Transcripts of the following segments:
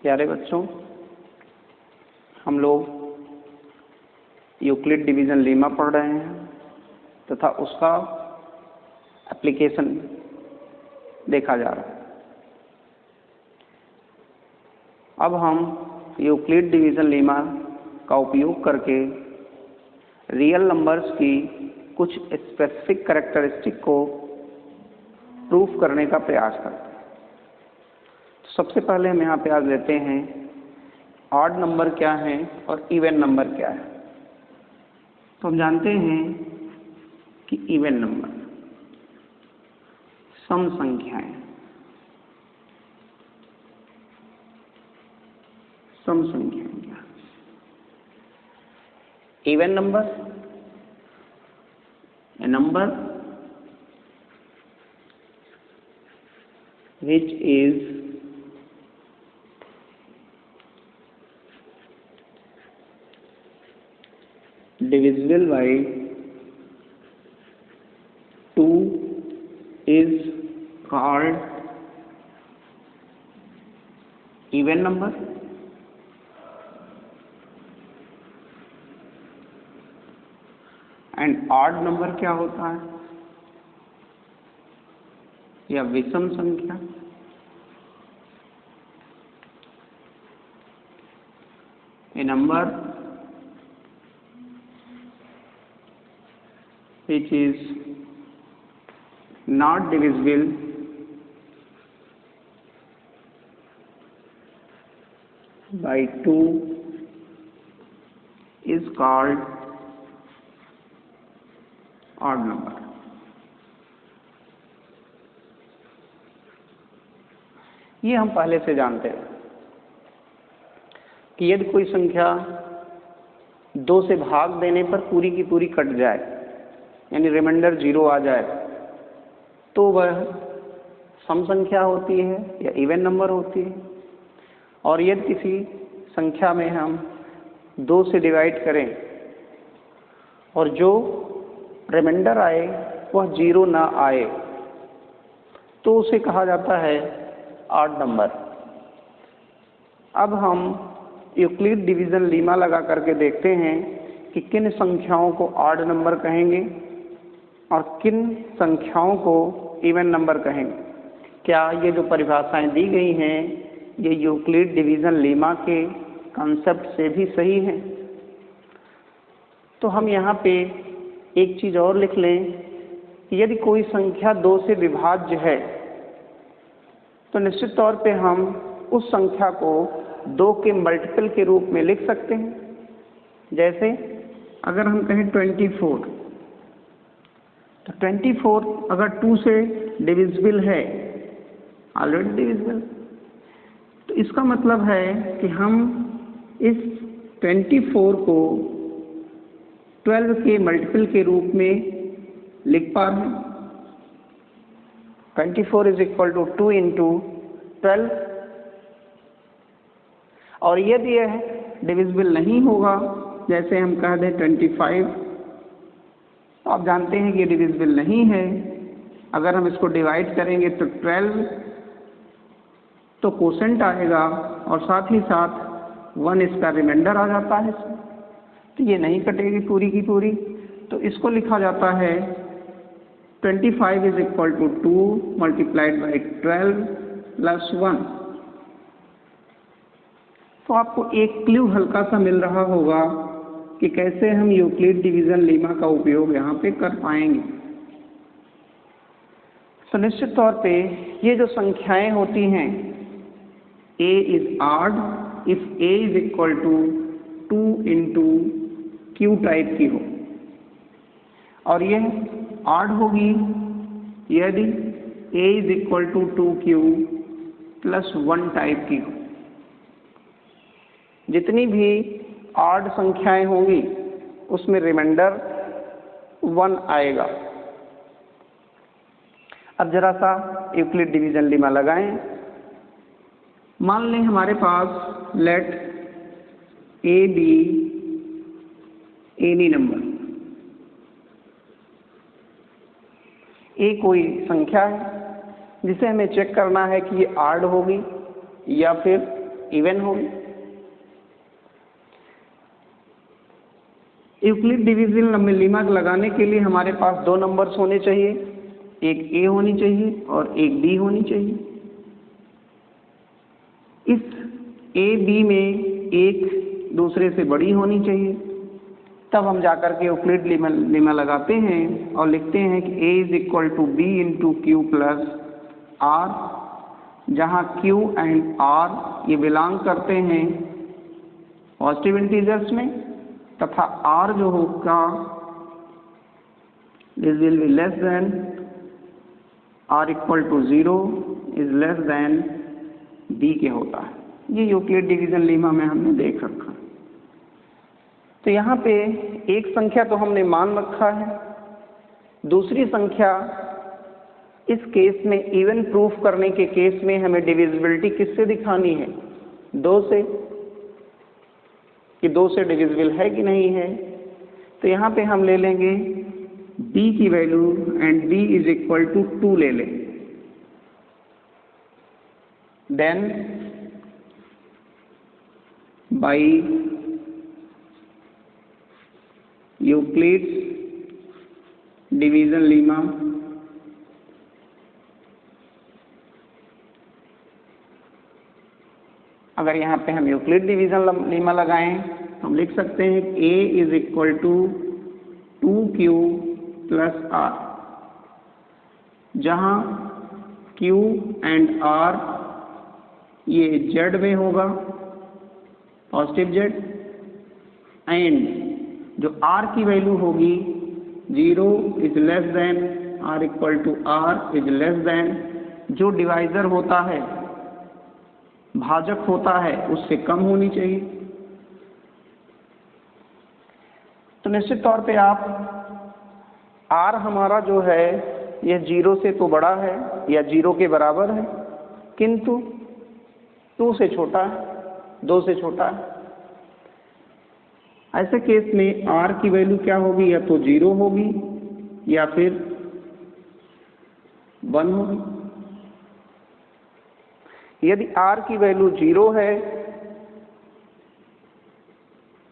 प्यारे बच्चों, हम लोग यूक्लिड डिवीज़न लीमा पढ़ रहे हैं तथा उसका एप्लीकेशन देखा जा रहा है। अब हम यूक्लिड डिवीज़न लीमा का उपयोग करके रियल नंबर्स की कुछ स्पेसिफिक कैरेक्टरिस्टिक को प्रूफ करने का प्रयास करते हैं। तो सबसे पहले हम यहाँ पे आज लेते हैं ऑड नंबर क्या है और इवन नंबर क्या है। तो हम जानते हैं कि इवन नंबर सम संख्याएं, सम संख्याएं क्या? Even number a number which is divisible by 2 is called even number. And odd number क्या होता है या विषम संख्या? A number which is not divisible by 2 is called odd number. ये हम पहले से जानते हैं कि यदि कोई संख्या 2 से भाग देने पर पूरी की पूरी कट जाए, यानी रिमाइंडर 0 आ जाए, तो वह सम संख्या होती है या इवन नंबर होती है। और यदि किसी संख्या में हम 2 से डिवाइड करें और जो रिमाइंडर आए वह 0 ना आए, तो उसे कहा जाता है ऑड नंबर। अब हम यूक्लिड डिवीज़न लीमा लगा करके देखते हैं कि किन संख्याओं को ऑड नंबर कहेंगे और किन संख्याओं को इवन नंबर कहेंगे। क्या ये जो परिभाषाएं दी गई हैं ये यूक्लिड डिवीज़न लीमा के कॉन्सेप्ट से भी सही हैं? तो हम यहाँ पे एक चीज़ और लिख लें कि यदि कोई संख्या 2 से विभाज्य है तो निश्चित तौर पे हम उस संख्या को 2 के मल्टीपल के रूप में लिख सकते हैं। जैसे अगर हम कहें 24, तो 24 अगर 2 से डिविजिबल है, ऑलरेडी डिविजिबल, तो इसका मतलब है कि हम इस 24 को 12 के मल्टीपल के रूप में लिख पा रहे हैं। 24 इज इक्वल टू 2 इंटू 12। और यदि यह डिविजिबल नहीं होगा, जैसे हम कह दें 25, तो आप जानते हैं कि ये डिविजिबल नहीं है। अगर हम इसको डिवाइड करेंगे तो 12 तो कोसेंट आएगा और साथ ही साथ 1 इसका रिमाइंडर आ जाता है, तो ये नहीं कटेगी पूरी की पूरी। तो इसको लिखा जाता है 25 is equal to 2 multiplied by 12 plus 1। तो आपको एक क्लू हल्का सा मिल रहा होगा कि कैसे हम यूक्लिड डिवीज़न लीमा का उपयोग यहाँ पे कर पाएंगे। तो निश्चित तौर पे ये जो संख्याएं होती हैं, a is odd if a is equal to 2 into Q type की हो, और यह ऑड होगी यदि a is equal to 2q plus 1 type की हो। जितनी भी ऑड संख्याएं होंगी उसमें रिमाइंडर 1 आएगा। अब जरा सा यूक्लिड डिवीज़न लीमा लगाएं। मान लें हमारे पास let a b any number, a कोई संख्या है जिसे हमें चेक करना है कि ये ऑड होगी या फिर इवन होगी। यूक्लिड डिवीजन लीमा लगाने के लिए हमारे पास दो नंबर्स होने चाहिए, एक ए होनी चाहिए और एक बी होनी चाहिए। इस ए बी में एक दूसरे से बड़ी होनी चाहिए, तब हम जाकर के यूक्लिड लीमा लगाते हैं और लिखते हैं कि a is equal to b into q plus r, जहाँ क्यू एंड आर ये बिलोंग करते हैं पॉजिटिव इंटीजर्स में, तथा आर जो होगा this will be less than r equal to 0 is less than b के होता है। ये यूक्लिड डिवीजन लीमा में हमने देख रखा। तो यहाँ पे एक संख्या तो हमने मान रखा है, दूसरी संख्या इस केस में इवन प्रूफ करने के केस में हमें डिविजिबिलिटी किससे दिखानी है? 2 से, कि 2 से डिविजिबल है कि नहीं है। तो यहाँ पे हम ले लेंगे b की value and b is equal to 2 ले लें। Then by Euclid's division lemma अगर यहाँ पे हम यूक्लिड डिवीजन लीमा लगाएं तो हम लिख सकते हैं a is equal to 2q plus r, जहाँ q एंड r ये z में होगा, पॉजिटिव z, एंड जो r की वैल्यू होगी 0 is less than r equal to r is less than जो डिवाइजर होता है, भाजक होता है, उससे कम होनी चाहिए। तो निश्चित तौर पे आप r हमारा जो है यह 0 से तो बड़ा है या 0 के बराबर है, किंतु 2 से छोटा है, 2 से छोटा है। ऐसे केस में r की वैल्यू क्या होगी? या तो 0 होगी या फिर 1 होगी। यदि r की वैल्यू 0 है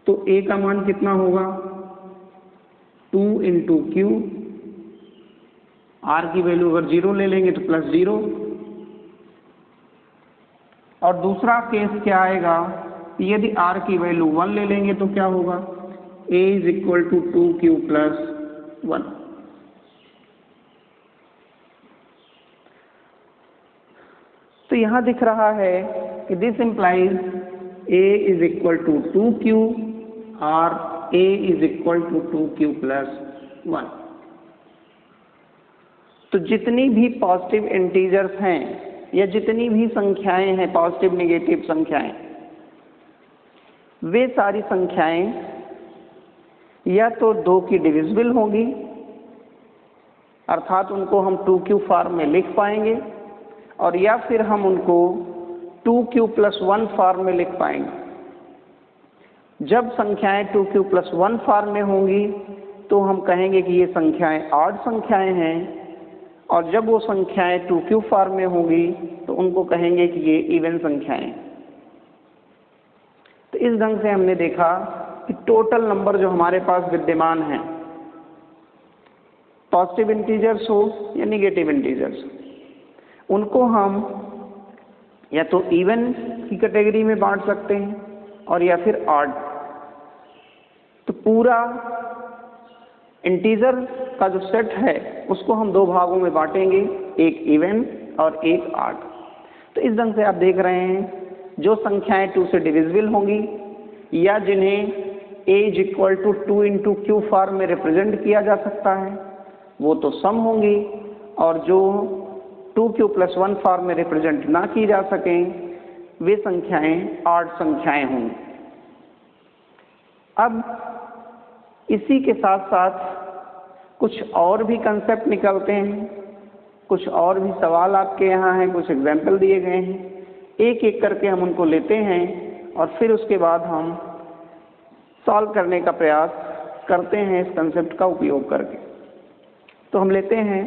तो a का मान कितना होगा? 2 इंटू क्यू, r की वैल्यू अगर 0 ले लेंगे तो प्लस 0। और दूसरा केस क्या आएगा? यदि r की वैल्यू 1 ले लेंगे तो क्या होगा? a is equal to 2q plus 1। तो यहाँ दिख रहा है कि this implies a is equal to 2q और a is equal to 2q plus 1। तो जितनी भी पॉजिटिव इंटीजर्स हैं या जितनी भी संख्याएं हैं, पॉजिटिव नेगेटिव संख्याएं, वे सारी संख्याएं या तो 2 की डिविजिबल होंगी, अर्थात उनको हम 2q फॉर्म में लिख पाएंगे, और या फिर हम उनको 2q प्लस 1 फॉर्म में लिख पाएंगे। जब संख्याएं 2q प्लस 1 फॉर्म में होंगी तो हम कहेंगे कि ये संख्याएं ऑड संख्याएं हैं, और जब वो संख्याएं 2q फॉर्म में होंगी तो उनको कहेंगे कि ये इवन संख्याएं। तो इस ढंग से हमने देखा कि टोटल नंबर जो हमारे पास विद्यमान हैं, पॉजिटिव इंटीजर्स हो या नेगेटिव इंटीजर्स, उनको हम या तो इवन की कैटेगरी में बांट सकते हैं और या फिर ऑड। तो पूरा इंटीजर का जो सेट है उसको हम 2 भागों में बांटेंगे, एक इवन और एक ऑड। तो इस ढंग से आप देख रहे हैं जो संख्याएं 2 से डिविजिबल होंगी या जिन्हें a is equal to 2 into Q form में रिप्रेजेंट किया जा सकता है वो तो सम होंगी, और जो 2q प्लस 1 फॉर्म में रिप्रेजेंट ना की जा सकें वे संख्याएं ऑड संख्याएं होंगी। अब इसी के साथ साथ कुछ और भी कंसेप्ट निकलते हैं, कुछ और भी सवाल आपके यहाँ हैं, कुछ एग्जाम्पल दिए गए हैं, एक एक करके हम उनको लेते हैं और फिर उसके बाद हम सॉल्व करने का प्रयास करते हैं इस कंसेप्ट का उपयोग करके। तो हम लेते हैं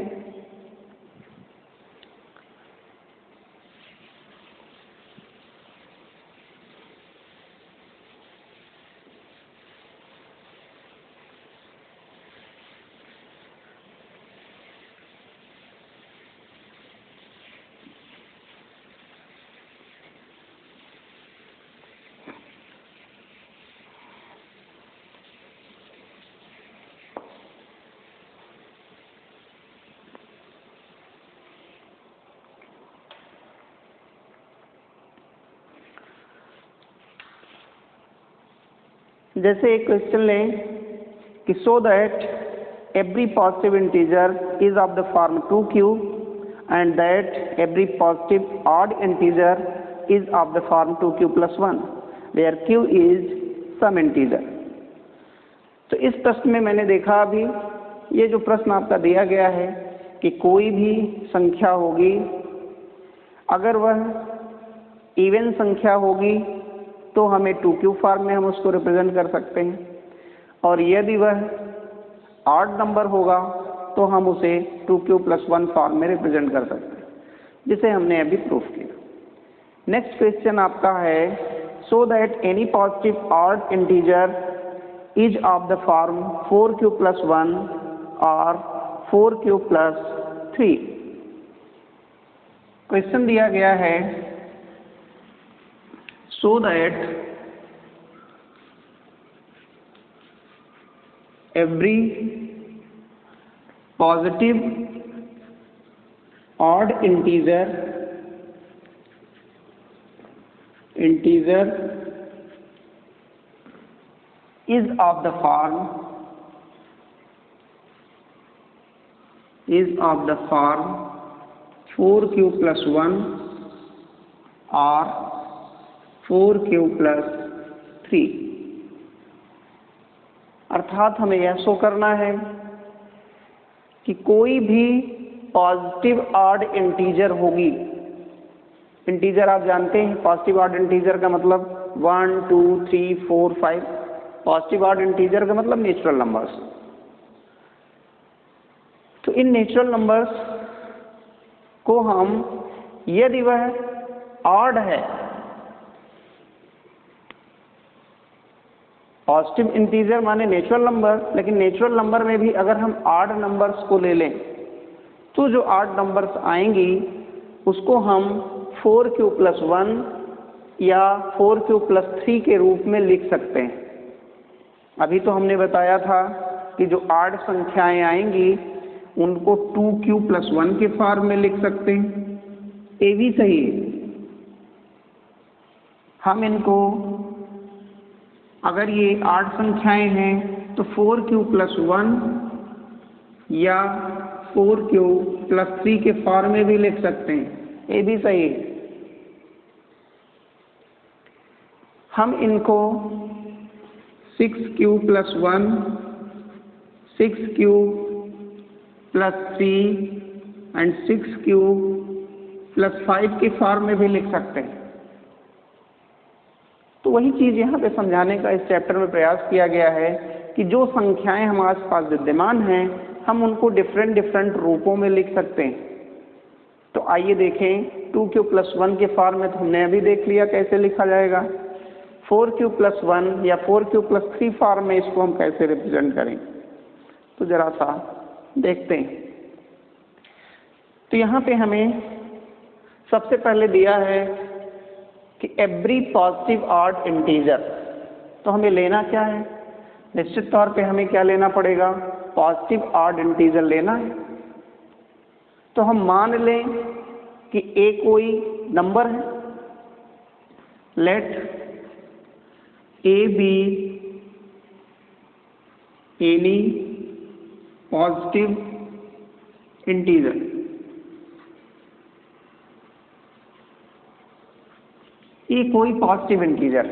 जैसे एक क्वेश्चन लें कि so that every positive integer is of the form 2q and that every positive odd integer is of the form 2q + 1 where q is some integer. तो इस प्रश्न में मैंने देखा अभी ये जो प्रश्न आपका दिया गया है कि कोई भी संख्या होगी, अगर वह इवन संख्या होगी तो हमें 2q फॉर्म में हम उसको रिप्रेजेंट कर सकते हैं, और यदि वह ऑड नंबर होगा तो हम उसे 2q + 1 फॉर्म में रिप्रेजेंट कर सकते हैं, जिसे हमने अभी प्रूफ किया। नेक्स्ट क्वेश्चन आपका है so that any positive odd integer is of the form 4q + 1 और 4q + 3। क्वेश्चन दिया गया है so that every positive odd integer is of the form 4q + 1 or 4q + 3। अर्थात हमें यह शो करना है कि कोई भी पॉजिटिव ऑड इंटीजर होगी। इंटीजर आप जानते हैं, पॉजिटिव ऑड इंटीजर का मतलब 1 2 3 4 5। पॉजिटिव ऑड इंटीजर का मतलब नेचुरल नंबर्स। तो इन नेचुरल नंबर्स को हम, यदि वह ऑड है, पॉजिटिव इंटीजर माने नेचुरल नंबर, लेकिन नेचुरल नंबर में भी अगर हम ऑड नंबर्स को ले लें तो जो ऑड नंबर्स आएंगी उसको हम 4q + 1 या 4q + 3 के रूप में लिख सकते हैं। अभी तो हमने बताया था कि जो ऑड संख्याएं आएंगी उनको 2q + 1 के फॉर्म में लिख सकते हैं। ये भी सही है। हम इनको, अगर ये ऑड संख्याएं हैं तो 4q + 1 या 4q + 3 के फॉर्म में भी लिख सकते हैं। ये भी सही है। हम इनको 6q + 1, 6q + 3 एंड 6q + 5 के फॉर्म में भी लिख सकते हैं। तो वही चीज़ यहाँ पे समझाने का इस चैप्टर में प्रयास किया गया है कि जो संख्याएं हमारे पास विद्यमान हैं हम उनको डिफरेंट रूपों में लिख सकते हैं। तो आइए देखें, 2q + 1 के फॉर्म में तो हमने अभी देख लिया कैसे लिखा जाएगा। 4q + 1 या 4q + 3 फॉर्म में इसको हम कैसे रिप्रेजेंट करें, तो जरा सा देखते हैं। तो यहाँ पे हमें सबसे पहले दिया है कि एवरी पॉजिटिव ऑड इंटीजर, तो हमें लेना क्या है? निश्चित तौर पे हमें क्या लेना पड़ेगा? पॉजिटिव ऑड इंटीजर लेना है। तो हम मान लें कि ए कोई नंबर है, let A be any positive integer. ये कोई पॉजिटिव इंटीजर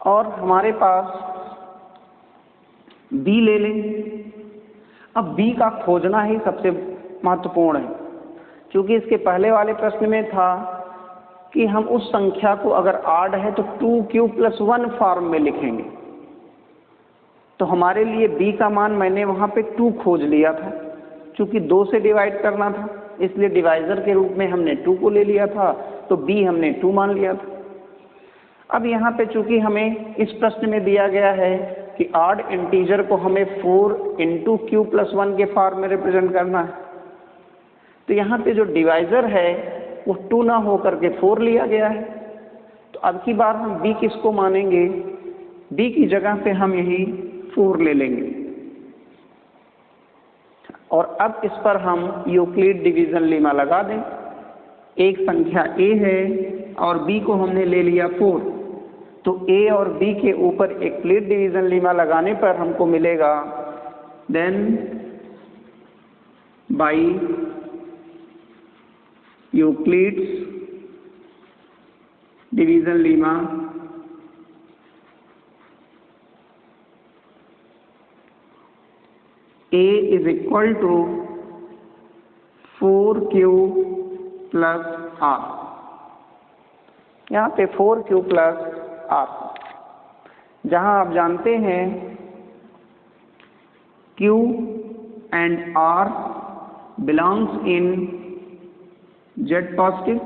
और हमारे पास b ले लें। अब b का खोजना ही सबसे महत्वपूर्ण है, क्योंकि इसके पहले वाले प्रश्न में था कि हम उस संख्या को अगर ऑड है तो 2q + 1 फॉर्म में लिखेंगे। तो हमारे लिए b का मान मैंने वहाँ पे 2 खोज लिया था, क्योंकि 2 से डिवाइड करना था, इसलिए डिवाइजर के रूप में हमने 2 को ले लिया था, तो b हमने 2 मान लिया था। अब यहाँ पे चूंकि हमें इस प्रश्न में दिया गया है कि ऑड इंटीजर को हमें 4 × q + 1 के फॉर्म में रिप्रेजेंट करना है, तो यहाँ पे जो डिवाइजर है वो 2 ना हो करके 4 लिया गया है। तो अब की बार हम b किसको मानेंगे? b की जगह पे हम यही 4 ले लेंगे। और अब इस पर हम यूक्लिड डिवीजन लेमा लगा दें। एक संख्या a है और b को हमने ले लिया 4, तो ए और बी के ऊपर एक प्लेट डिवीजन लीमा लगाने पर हमको मिलेगा then by Euclid's division lemma A is equal to 4Q plus R। यहाँ पे 4Q plus R, जहाँ आप जानते हैं Q and R belongs in Z positive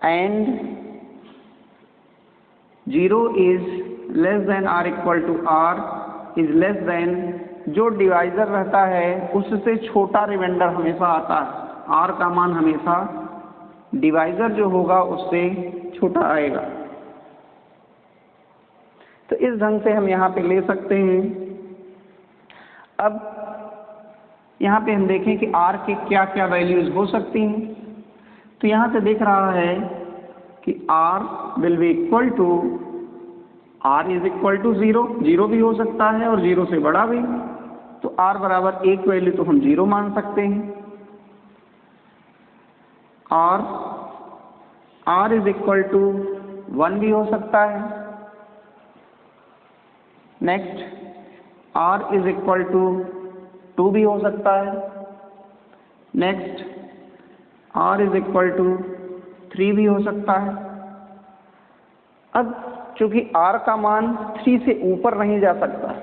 and 0 is less than or equal to R is less than, जो divisor रहता है उससे छोटा रिमाइंडर हमेशा आता है। R का मान हमेशा डिवाइजर जो होगा उससे छोटा आएगा। तो इस ढंग से हम यहाँ पे ले सकते हैं। अब यहाँ पे हम देखें कि R के क्या क्या वैल्यूज हो सकती हैं। तो यहाँ से दिख रहा है कि R will be equal to, R is equal to 0, 0 भी हो सकता है और 0 से बड़ा भी। तो R बराबर एक वैल्यू तो हम 0 मान सकते हैं। और R इज इक्वल टू 1 भी हो सकता है। Next R is equal to 2 भी हो सकता है। Next R is equal to 3 भी हो सकता है। अब चूंकि R का मान 3 से ऊपर नहीं जा सकता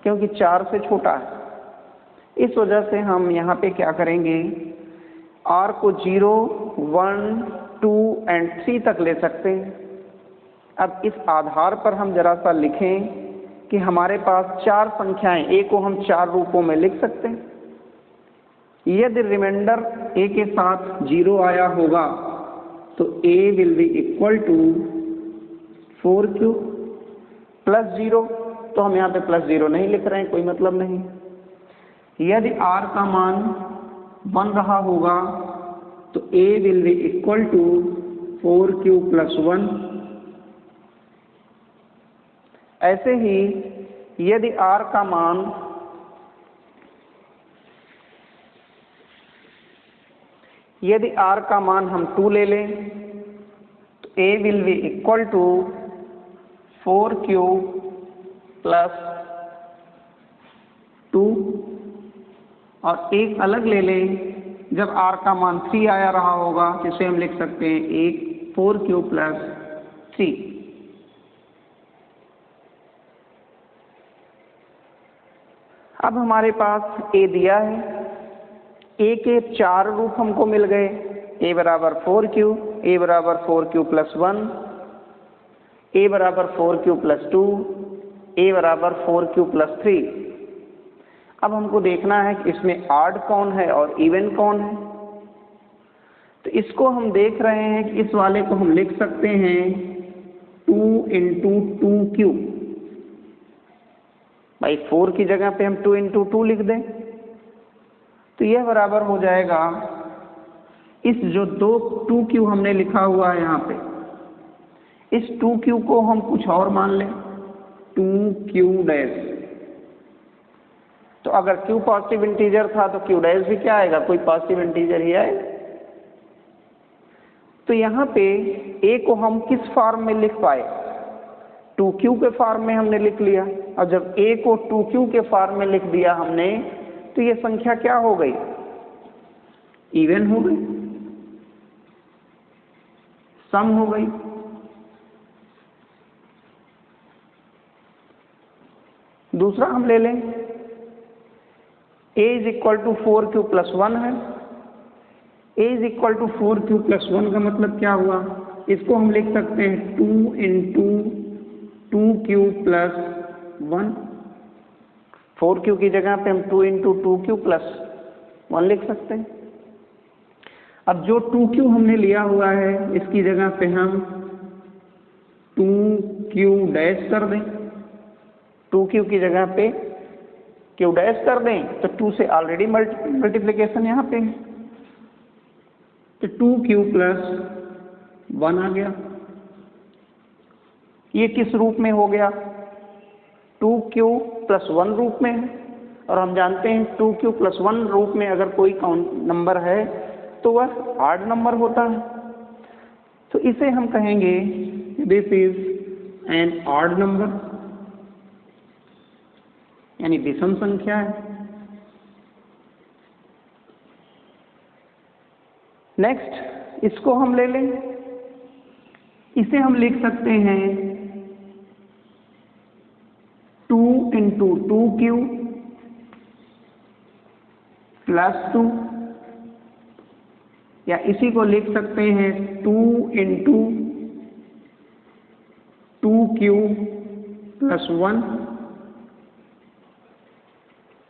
क्योंकि 4 से छोटा है, इस वजह से हम यहाँ पे क्या करेंगे, R को 0, 1, 2 and 3 तक ले सकते हैं। अब इस आधार पर हम जरा सा लिखें कि हमारे पास 4 संख्याएं, A को हम 4 रूपों में लिख सकते हैं। यदि रिमाइंडर A के साथ 0 आया होगा तो A will be equal to 4Q plus 0, तो हम यहाँ पे प्लस 0 नहीं लिख रहे हैं, कोई मतलब नहीं। यदि R का मान 1 रहा होगा तो A will be equal to 4Q plus 1। ऐसे ही यदि R का मान हम 2 ले लें तो A will be equal to 4Q plus 2, और एक अलग ले लें जब R का मान 3 आया रहा होगा, जिसे हम लिख सकते हैं 4Q प्लस 3। अब हमारे पास A दिया है, A के 4 रूप हमको मिल गए। A बराबर 4Q, A बराबर 4Q प्लस 1, A बराबर 4Q प्लस 2, A बराबर 4Q प्लस 3। अब हमको देखना है कि इसमें ऑड कौन है और इवन कौन है। तो इसको हम देख रहे हैं कि इस वाले को हम लिख सकते हैं 2 इंटू 2Q। भाई 4 की जगह पे हम 2 इंटू 2 लिख दें तो यह बराबर हो जाएगा, इस जो 2Q हमने लिखा हुआ है यहाँ पे, इस 2Q को हम कुछ और मान लें 2Q डैश। तो अगर Q पॉजिटिव इंटीजर था तो Q डैश भी क्या आएगा, कोई पॉजिटिव इंटीजर ही आएगा। तो यहाँ पे A को हम किस फॉर्म में लिख पाए, 2Q के फॉर्म में हमने लिख लिया। और जब A को 2Q के फॉर्म में लिख दिया हमने तो ये संख्या क्या हो गई, इवन हो गई, सम हो गई। दूसरा हम ले लें, A is equal to 4Q plus 1 है। A is equal to 4Q plus 1 का मतलब क्या हुआ, इसको हम लिख सकते हैं 2 इंटू 2Q प्लस 1। 4Q की जगह पे हम 2 इंटू 2Q प्लस 1 लिख सकते हैं। अब जो 2Q हमने लिया हुआ है इसकी जगह पे हम 2Q डैश कर दें, 2Q की जगह पे Q डैश कर दें तो 2 से ऑलरेडी मल्टीप्लिकेशन यहाँ पे है, तो 2Q प्लस 1 आ गया। ये किस रूप में हो गया? 2q + 1 रूप में है, और हम जानते हैं 2q + 1 रूप में अगर कोई काउंट नंबर है तो वह ऑड नंबर होता है। तो इसे हम कहेंगे this is an odd number, यानी विषम संख्या है। नेक्स्ट इसको हम ले लें, इसे हम लिख सकते हैं 2 × 2q + 2, या इसी को लिख सकते हैं 2 × 2q + 1,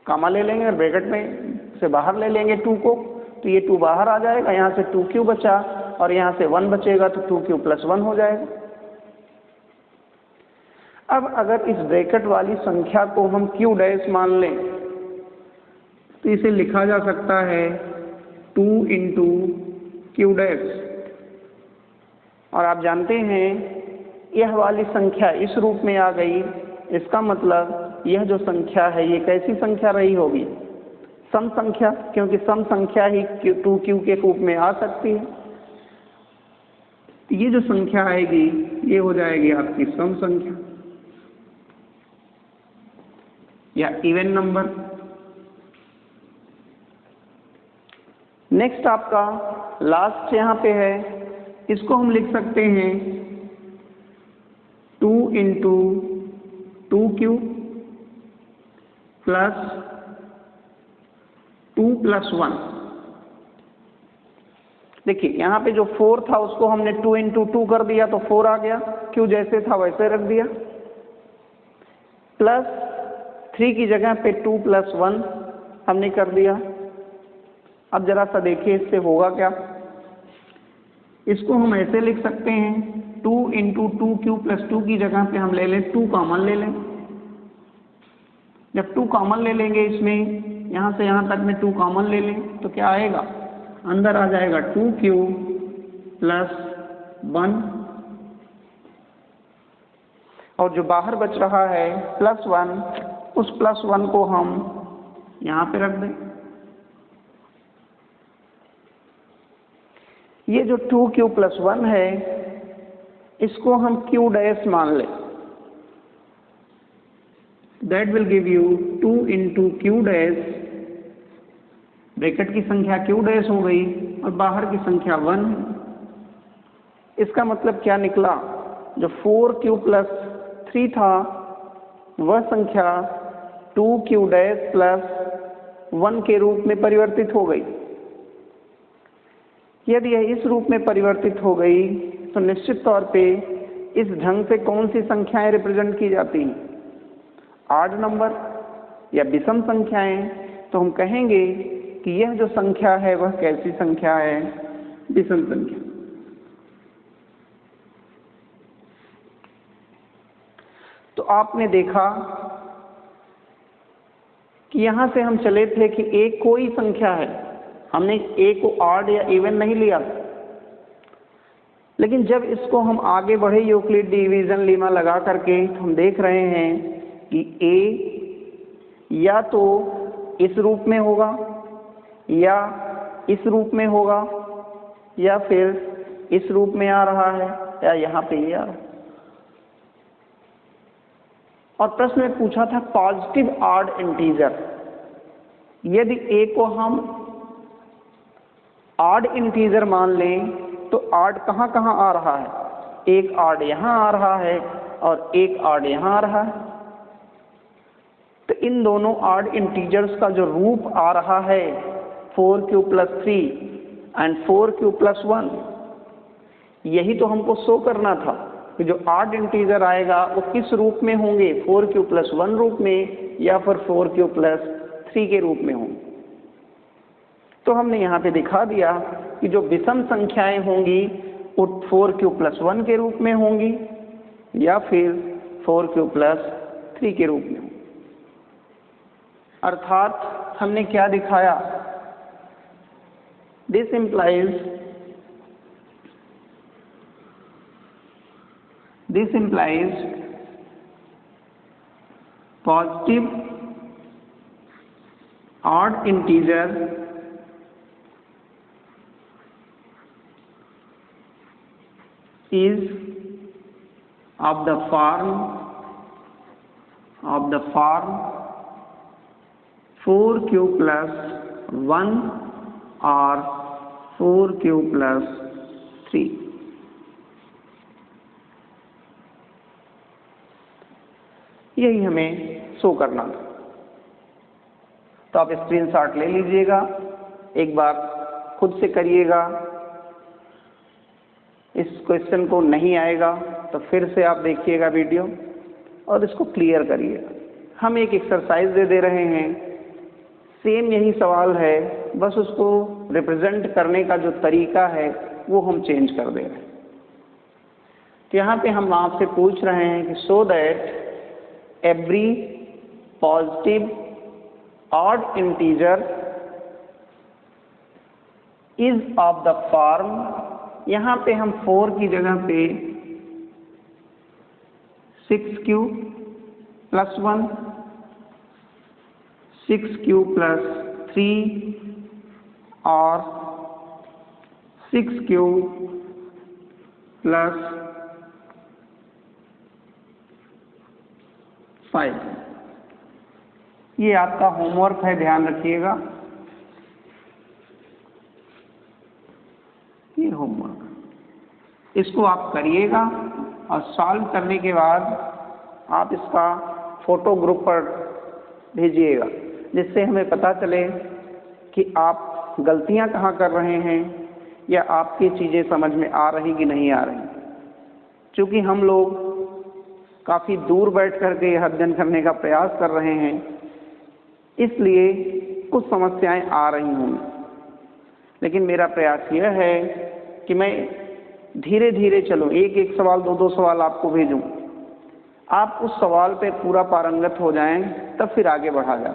कामा ले लेंगे और ब्रैकेट में से बाहर ले लेंगे 2 को, तो ये 2 बाहर आ जाएगा, यहाँ से 2q बचा और यहाँ से 1 बचेगा, तो 2q + 1 हो जाएगा। अब अगर इस ब्रैकेट वाली संख्या को हम q' मान लें तो इसे लिखा जा सकता है 2 × q', और आप जानते हैं यह वाली संख्या इस रूप में आ गई, इसका मतलब यह जो संख्या है ये कैसी संख्या रही होगी? सम संख्या, क्योंकि सम संख्या ही 2q के रूप में आ सकती है। ये जो संख्या आएगी ये हो जाएगी आपकी सम संख्या या इवन नंबर। नेक्स्ट आपका लास्ट यहाँ पे है, इसको हम लिख सकते हैं 2 × 2q + 2 + 1। देखिए यहाँ पे जो 4 था उसको हमने 2 × 2 कर दिया तो 4 आ गया, q जैसे था वैसे रख दिया, प्लस 3 की जगह पे 2 + 1 हमने कर दिया। अब जरा सा देखिए इससे होगा क्या? इसको हम ऐसे लिख सकते हैं 2 × 2q + 2 की जगह पे हम ले लें 2 कॉमन ले लें। जब 2 कॉमन ले लेंगे इसमें, यहाँ से यहाँ तक में 2 कॉमन ले लें तो क्या आएगा? अंदर आ जाएगा 2q + 1, और जो बाहर बच रहा है +1, उस +1 को हम यहाँ पे रख दें। ये जो 2q + 1 है इसको हम q' मान लें, that will give you 2 × q', bracket की संख्या q' हो गई और बाहर की संख्या 1 है। इसका मतलब क्या निकला? जो 4q + 3 था वह संख्या 2q' + 1 के रूप में परिवर्तित हो गई। यदि यह इस रूप में परिवर्तित हो गई तो निश्चित तौर पे इस ढंग से कौन सी संख्याएं रिप्रेजेंट की जाती हैं? ऑड नंबर या विषम संख्याएं। तो हम कहेंगे कि यह जो संख्या है वह कैसी संख्या है? विषम संख्या। तो आपने देखा कि यहां से हम चले थे कि a कोई संख्या है, हमने a को ऑड या इवन नहीं लिया, लेकिन जब इसको हम आगे बढ़े यूक्लिड डिवीजन लेमा लगा करके तो हम देख रहे हैं कि a या तो इस रूप में होगा या इस रूप में होगा या फिर इस रूप में आ रहा है या यहाँ पे ये आ रहा है। और प्रश्न में पूछा था पॉजिटिव ऑड इंटीजर, यदि a को हम ऑड इंटीजर मान लें तो ऑड कहाँ कहाँ आ रहा है? एक ऑड यहाँ आ रहा है और एक ऑड यहाँ आ रहा है। तो इन दोनों ऑड इंटीजर्स का जो रूप आ रहा है 4q + 3 एंड 4q + 1, यही तो हमको शो करना था कि जो ऑड इंटीजर आएगा वो किस रूप में होंगे? 4q + 1 रूप में या फिर 4q + 3 के रूप में होंगे। तो हमने यहाँ पे दिखा दिया कि जो विषम संख्याएं होंगी वो 4q + 1 के रूप में होंगी या फिर 4q + 3 के रूप में होंगी। अर्थात हमने क्या दिखाया? This This implies positive odd integer is of the form 4q plus 1 or 4q plus 3। यही हमें शो करना था। तो आप स्क्रीनशॉट ले लीजिएगा, एक बार खुद से करिएगा। इस क्वेश्चन को नहीं आएगा तो फिर से आप देखिएगा वीडियो और इसको क्लियर करिएगा। हम एक एक्सरसाइज दे रहे हैं, सेम यही सवाल है, बस उसको रिप्रेजेंट करने का जो तरीका है वो हम चेंज कर दे रहे हैं। तो यहाँ पे हम आपसे पूछ रहे हैं कि so that every positive odd integer is of the form, यहाँ पे हम 4 की जगह पे 6q plus 1, 6q plus 3 और 6q plus 5। ये आपका होमवर्क है, ध्यान रखिएगा। ये होमवर्क, इसको आप करिएगा और सॉल्व करने के बाद आप इसका फोटो ग्रुप पर भेजिएगा, जिससे हमें पता चले कि आप गलतियां कहाँ कर रहे हैं या आपकी चीज़ें समझ में आ रही कि नहीं आ रही। क्योंकि हम लोग काफ़ी दूर बैठ करके यह अध्ययन करने का प्रयास कर रहे हैं, इसलिए कुछ समस्याएं आ रही होंगी, लेकिन मेरा प्रयास यह है कि मैं धीरे धीरे चलूं, एक एक सवाल 2-2 सवाल आपको भेजूं, आप उस सवाल पे पूरा पारंगत हो जाएं, तब फिर आगे बढ़ा जाए।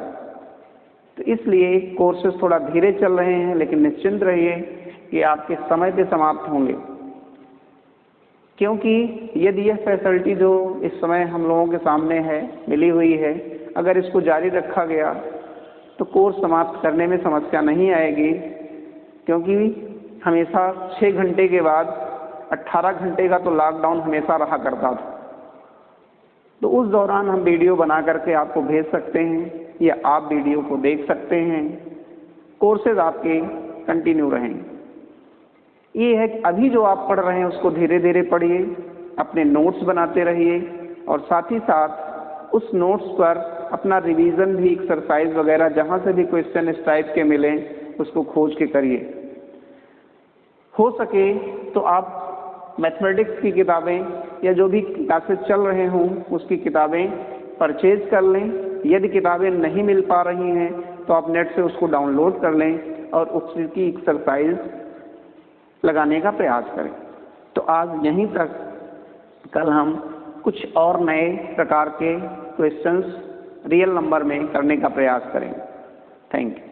तो इसलिए कोर्सेज थोड़ा धीरे चल रहे हैं, लेकिन निश्चिंत रहिए कि आपके समय पे समाप्त होंगे। क्योंकि यदि यह फैसिलिटी जो इस समय हम लोगों के सामने है, मिली हुई है, अगर इसको जारी रखा गया तो कोर्स समाप्त करने में समस्या नहीं आएगी। क्योंकि हमेशा 6 घंटे के बाद 18 घंटे का तो लॉकडाउन हमेशा रहा करता था। तो उस दौरान हम वीडियो बना करके आपको भेज सकते हैं या आप वीडियो को देख सकते हैं। कोर्सेज आपके कंटिन्यू रहेंगे। ये है कि अभी जो आप पढ़ रहे हैं उसको धीरे धीरे पढ़िए, अपने नोट्स बनाते रहिए और साथ ही साथ उस नोट्स पर अपना रिवीजन भी, एक्सरसाइज वगैरह जहाँ से भी क्वेश्चन इस टाइप के मिलें उसको खोज के करिए। हो सके तो आप मैथमेटिक्स की किताबें या जो भी क्लासेस चल रहे हों उसकी किताबें परचेज कर लें। यदि किताबें नहीं मिल पा रही हैं तो आप नेट से उसको डाउनलोड कर लें और उसकी एक्सरसाइज लगाने का प्रयास करें। तो आज यहीं तक, कल हम कुछ और नए प्रकार के क्वेश्चंस रियल नंबर में करने का प्रयास करेंगे। Thank you.